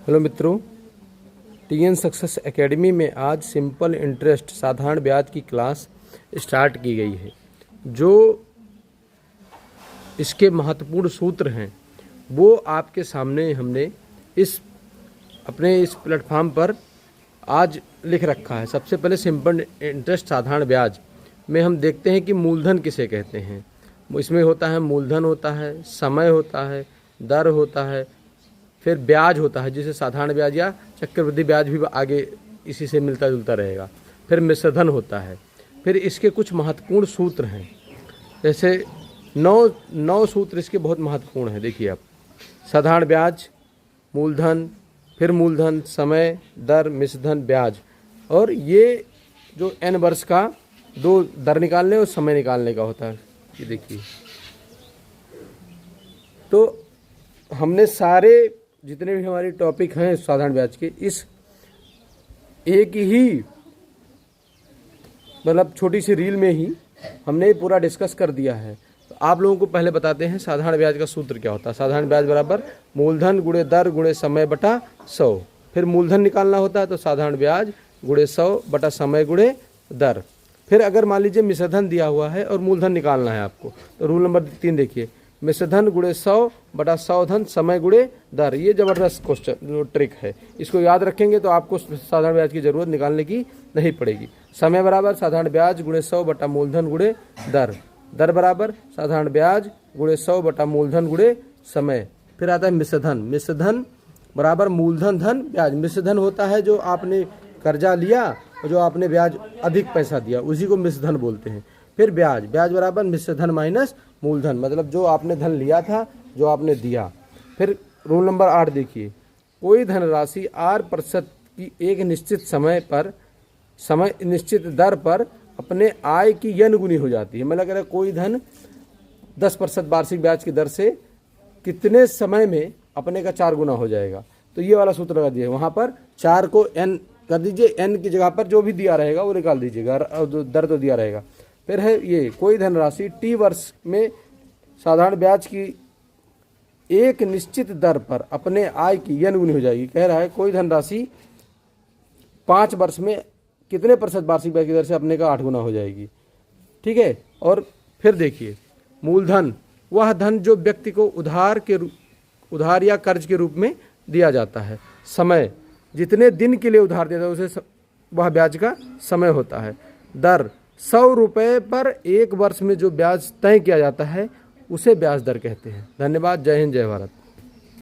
Hello मित्रों, TN success academy में आज सिंपल इंटरेस्ट साधारण ब्याज की क्लास स्टार्ट की गई है। जो इसके महत्वपूर्ण सूत्र हैं वो आपके सामने हमने अपने इस प्लेटफॉर्म पर आज लिख रखा है। सबसे पहले सिंपल इंटरेस्ट साधारण ब्याज में हम देखते हैं कि मूलधन किसे कहते हैं। इसमें होता है मूलधन, होता है समय, होता है दर, होता है फिर ब्याज होता है, जिसे साधारण ब्याज या चक्रवृद्धि ब्याज भी आगे इसी से मिलता जुलता रहेगा। फिर मिश्रधन होता है। फिर इसके कुछ महत्वपूर्ण सूत्र हैं, जैसे नौ सूत्र इसके बहुत महत्वपूर्ण हैं। देखिए आप, साधारण ब्याज, मूलधन, फिर मूलधन, समय, दर, मिश्रधन, ब्याज। और ये जो n वर्ष का दो दर निकालने और समय निकालने का होता है। ये देखिए, तो हमने सारे जितने भी हमारे टॉपिक हैं साधारण ब्याज के, इस एक ही मतलब छोटी सी रील में ही हमने पूरा डिस्कस कर दिया है। तो आप लोगों को पहले बताते हैं साधारण ब्याज का सूत्र क्या होता है। साधारण ब्याज बराबर मूलधन गुणे दर गुणे समय बटा 100। फिर मूलधन निकालना होता है तो साधारण ब्याज गुणे 100 बटा समय गुणे दर। फिर अगर मान लीजिए मिश्रधन दिया हुआ है और मूलधन निकालना है आपको, तो रूल नंबर 3 देखिए, मिश्रधन गुणे 100 बटा 100 धन समय गुणे दर। ये जबरदस्त क्वेश्चन ट्रिक है, इसको याद रखेंगे तो आपको साधारण ब्याज की जरूरत निकालने की नहीं पड़ेगी। समय बराबर साधारण ब्याज गुणे 100 बटा मूलधन गुणे दर। दर बराबर साधारण ब्याज गुणे 100 बटा मूलधन गुणे समय। फिर आता है मिश्रधन। मिश्रधन बराबर मूलधन धन ब्याज। मिश्रधन होता है जो आपने कर्जा लिया और जो आपने ब्याज अधिक पैसा दिया, उसी को मिश्रधन बोलते हैं। फिर ब्याज, ब्याज बराबर मिश्रधन माइनस मूलधन, मतलब जो आपने धन लिया था, जो आपने दिया। फिर रूल नंबर 8 देखिए, कोई धनराशि 8% की एक निश्चित निश्चित दर पर अपने आय की n गुनी हो जाती है। मतलब अगर कोई धन 10% वार्षिक ब्याज की दर से कितने समय में अपने का 4 गुना हो जाएगा, तो ये वाला सूत्र लगा दिए। वहाँ पर 4 को n कर दीजिए, n की जगह पर जो भी दिया रहेगा वो निकाल दीजिएगा, दर तो दिया रहेगा। फिर है ये, कोई धनराशि t वर्ष में साधारण ब्याज की एक निश्चित दर पर अपने आय की n गुनी हो जाएगी। कह रहा है कोई धनराशि 5 वर्ष में कितने % वार्षिक ब्याज की दर से अपने का 8 गुना हो जाएगी। ठीक है। और फिर देखिए, मूलधन वह धन जो व्यक्ति को उधार या कर्ज के रूप में दिया जाता है। समय, जितने दिन के लिए उधार देता है उसे वह ब्याज का समय होता है। दर, 100 रुपये पर 1 वर्ष में जो ब्याज तय किया जाता है उसे ब्याज दर कहते हैं। धन्यवाद। जय हिंद, जय भारत।